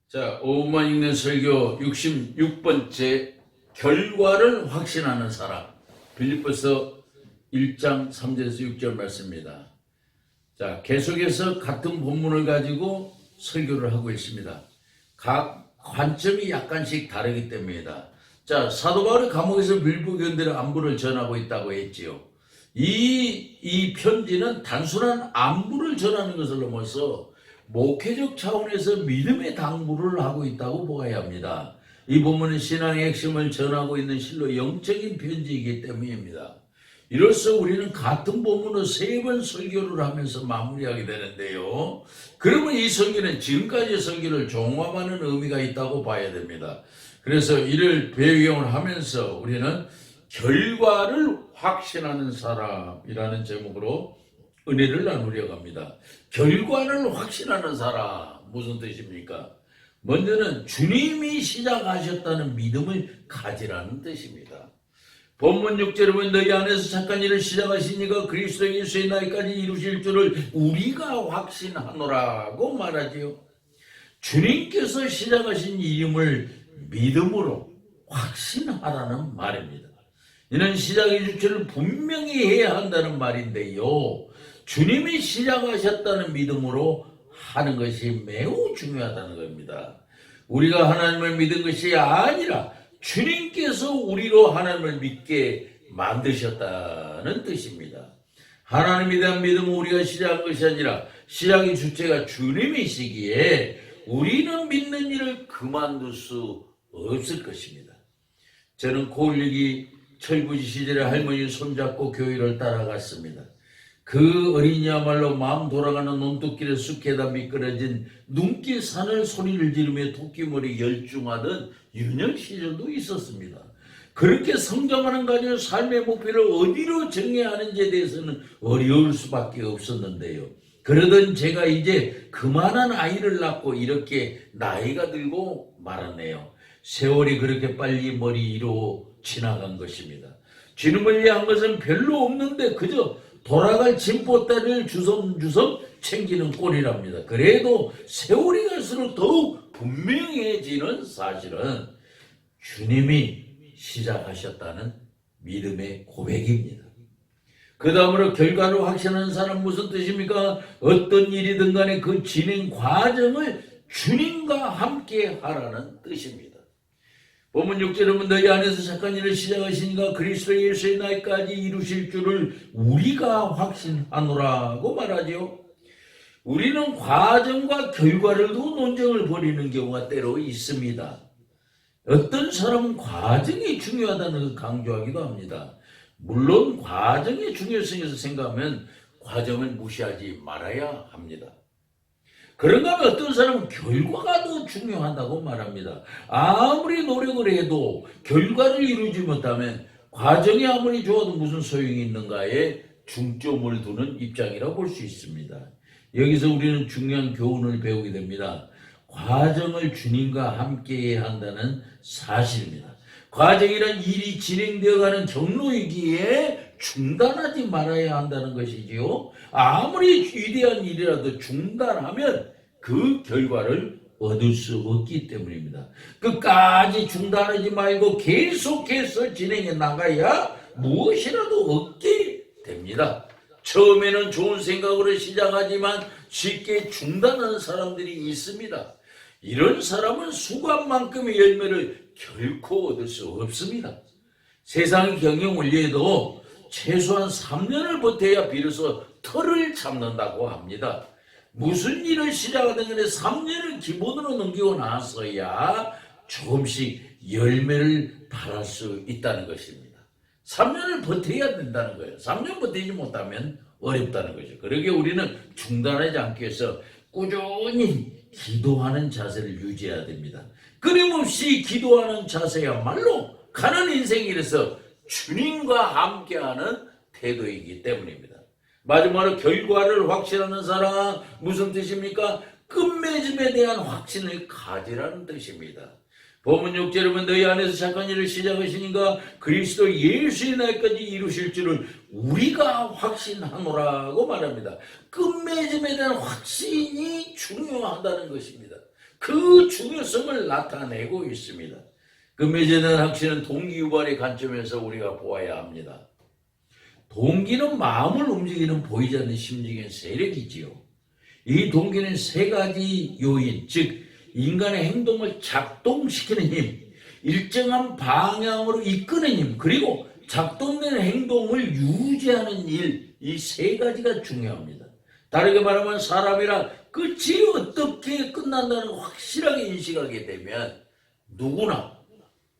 자, 오후만 읽는 설교 66번째 결과를 확신하는 사람. 빌립보서 1장 3절에서 6절 말씀입니다. 자, 계속해서 같은 본문을 가지고 설교를 하고 있습니다. 각 관점이 약간씩 다르기 때문이다. 자, 사도 바울이 감옥에서 빌립보 교인들의 안부를 전하고 있다고 했지요. 이 편지는 단순한 안부를 전하는 것을 넘어서 목회적 차원에서 믿음의 당부를 하고 있다고 보아야 합니다. 이 본문은 신앙의 핵심을 전하고 있는 실로 영적인 편지이기 때문입니다. 이로써 우리는 같은 본문을 3번 설교를 하면서 마무리하게 되는데요. 그러면 이 설교는 지금까지의 설교를 종합하는 의미가 있다고 봐야 됩니다. 그래서 이를 배경을 하면서 우리는 결과를 확신하는 사람이라는 제목으로 은혜를 나누려고 합니다. 결과를 확신하는 사람, 무슨 뜻입니까? 먼저는 주님이 시작하셨다는 믿음을 가지라는 뜻입니다. 본문 6절에 보면 너희 안에서 착한 일을 시작하시니까 그리스도 예수의 날까지 이루실 줄을 우리가 확신하노라고 말하지요. 주님께서 시작하신 일임을 믿음으로 확신하라는 말입니다. 이는 시작의 주체를 분명히 해야 한다는 말인데요. 주님이 시작하셨다는 믿음으로 하는 것이 매우 중요하다는 겁니다. 우리가 하나님을 믿은 것이 아니라 주님께서 우리로 하나님을 믿게 만드셨다는 뜻입니다. 하나님에 대한 믿음은 우리가 시작한 것이 아니라 시작의 주체가 주님이시기에 우리는 믿는 일을 그만둘 수 없을 것입니다. 저는 고1 철부지 시절에 할머니 손잡고 교회를 따라갔습니다. 그 어린이야말로 마음 돌아가는 논두길에 쑥에다 미끄러진 눈길 산을 소리를 지르며 토끼머리 열중하던 유년 시절도 있었습니다. 그렇게 성장하는 가지고 삶의 목표를 어디로 정해야 하는지에 대해서는 어려울 수밖에 없었는데요. 그러던 제가 이제 그만한 아이를 낳고 이렇게 나이가 들고 말았네요. 세월이 그렇게 빨리 머리 위로 지나간 것입니다. 주님을 위한 것은 별로 없는데 그저 돌아갈 짐보따리를 주섬주섬 챙기는 꼴이랍니다. 그래도 세월이 갈수록 더욱 분명해지는 사실은 주님이 시작하셨다는 믿음의 고백입니다. 그 다음으로 결과를 확신하는 사람은 무슨 뜻입니까? 어떤 일이든 간에 그 진행 과정을 주님과 함께 하라는 뜻입니다. 본문 6절에 보면 너희 안에서 착한 일을 시작하시니까 그리스도 예수의 날까지 이루실 줄을 우리가 확신하노라고 말하죠. 우리는 과정과 결과를 두고 논쟁을 벌이는 경우가 때로 있습니다. 어떤 사람은 과정이 중요하다는 것을 강조하기도 합니다. 물론 과정의 중요성에서 생각하면 과정을 무시하지 말아야 합니다. 그런가 하면 어떤 사람은 결과가 더 중요하다고 말합니다. 아무리 노력을 해도 결과를 이루지 못하면 과정이 아무리 좋아도 무슨 소용이 있는가에 중점을 두는 입장이라고 볼 수 있습니다. 여기서 우리는 중요한 교훈을 배우게 됩니다. 과정을 주님과 함께 해야 한다는 사실입니다. 과정이란 일이 진행되어가는 경로이기에 중단하지 말아야 한다는 것이지요. 아무리 위대한 일이라도 중단하면 그 결과를 얻을 수 없기 때문입니다. 끝까지 중단하지 말고 계속해서 진행해 나가야 무엇이라도 얻게 됩니다. 처음에는 좋은 생각으로 시작하지만 쉽게 중단하는 사람들이 있습니다. 이런 사람은 수관만큼의 열매를 결코 얻을 수 없습니다. 세상의 경영 원리에도 최소한 3년을 버텨야 비로소 털을 잡는다고 합니다. 무슨 일을 시작하든 간에 3년을 기본으로 넘기고 나서야 조금씩 열매를 발할 수 있다는 것입니다. 3년을 버텨야 된다는 거예요. 3년 버티지 못하면 어렵다는 거죠. 그러기에 우리는 중단하지 않기 위해서 꾸준히 기도하는 자세를 유지해야 됩니다. 끊임없이 기도하는 자세야말로 가는 인생이라서 주님과 함께하는 태도이기 때문입니다. 마지막으로 결과를 확신하는 사람 무슨 뜻입니까? 끝맺음에 대한 확신을 가지라는 뜻입니다. 본문 6절에 보면 너희 안에서 착한 일을 시작하시니까 그리스도 예수의 날까지 이루실 줄을 우리가 확신하노라고 말합니다. 끝맺음에 대한 확신이 중요하다는 것입니다. 그 중요성을 나타내고 있습니다. 그 맺어낸 확신은 동기유발의 관점에서 우리가 보아야 합니다. 동기는 마음을 움직이는 보이지 않는 심적인 세력이지요. 이 동기는 세 가지 요인, 즉 인간의 행동을 작동시키는 힘, 일정한 방향으로 이끄는 힘, 그리고 작동된 행동을 유지하는 일, 이 세 가지가 중요합니다. 다르게 말하면 사람이란 끝이 어떻게 끝난다는 걸 확실하게 인식하게 되면 누구나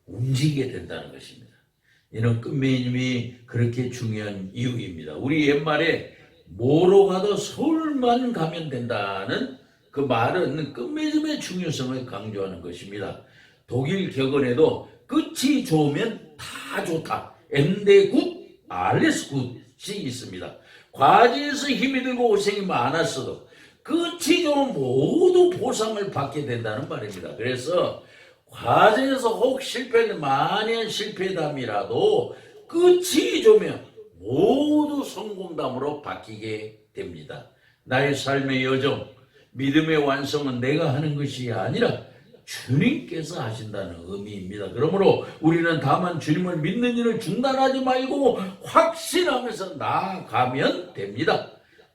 움직이게 된다는 것입니다. 이는 끝맺음이 그렇게 중요한 이유입니다. 우리 옛말에 뭐로 가도 서울만 가면 된다는 그 말은 끝맺음의 중요성을 강조하는 것입니다. 독일 격언에도 끝이 좋으면 다 좋다. 엔데 굿, 알레스 굿이 있습니다. 과제에서 힘이 들고 고생이 많았어도 끝이 좋으면 모두 보상을 받게 된다는 말입니다. 그래서 과제에서 혹 실패는 만약 실패담이라도 끝이 좋으면 모두 성공담으로 바뀌게 됩니다. 나의 삶의 여정, 믿음의 완성은 내가 하는 것이 아니라 주님께서 하신다는 의미입니다. 그러므로 우리는 다만 주님을 믿는 일을 중단하지 말고 확신하면서 나아가면 됩니다.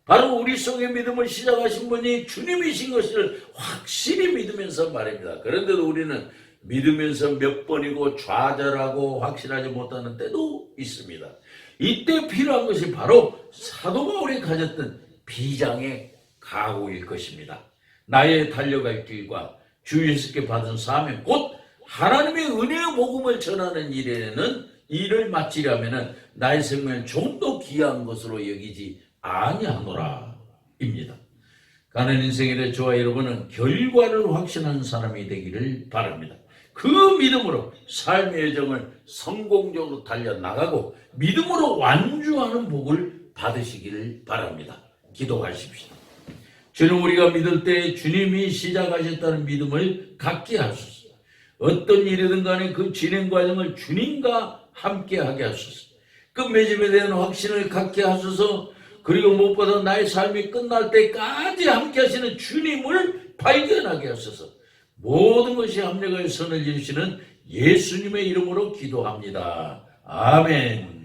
바로 우리 속의 믿음을 시작하신 분이 주님이신 것을 확실히 믿으면서 말입니다. 그런데도 우리는 믿으면서 몇 번이고 좌절하고 확신하지 못하는 때도 있습니다. 이때 필요한 것이 바로 사도 바울이 가졌던 비장의 각오일 것입니다. 나의 달려갈 길과 주 예수께 받은 사명, 곧 하나님의 은혜의 복음을 전하는 일을 마치려면 나의 생명을 좀 더 귀한 것으로 여기지 아니하노라 입니다. 가는 인생에 대해 저와 여러분은 결과를 확신하는 사람이 되기를 바랍니다. 그 믿음으로 삶의 여정을 성공적으로 달려나가고 믿음으로 완주하는 복을 받으시기를 바랍니다. 기도하십시오. 주님, 우리가 믿을 때 주님이 시작하셨다는 믿음을 갖게 하소서. 어떤 일이든 간에 그 진행 과정을 주님과 함께 하게 하소서. 끝맺음에 대한 확신을 갖게 하소서. 그리고 무엇보다 나의 삶이 끝날 때까지 함께 하시는 주님을 발견하게 하소서. 모든 것이 합력하여 선을 이루시는 예수님의 이름으로 기도합니다. 아멘.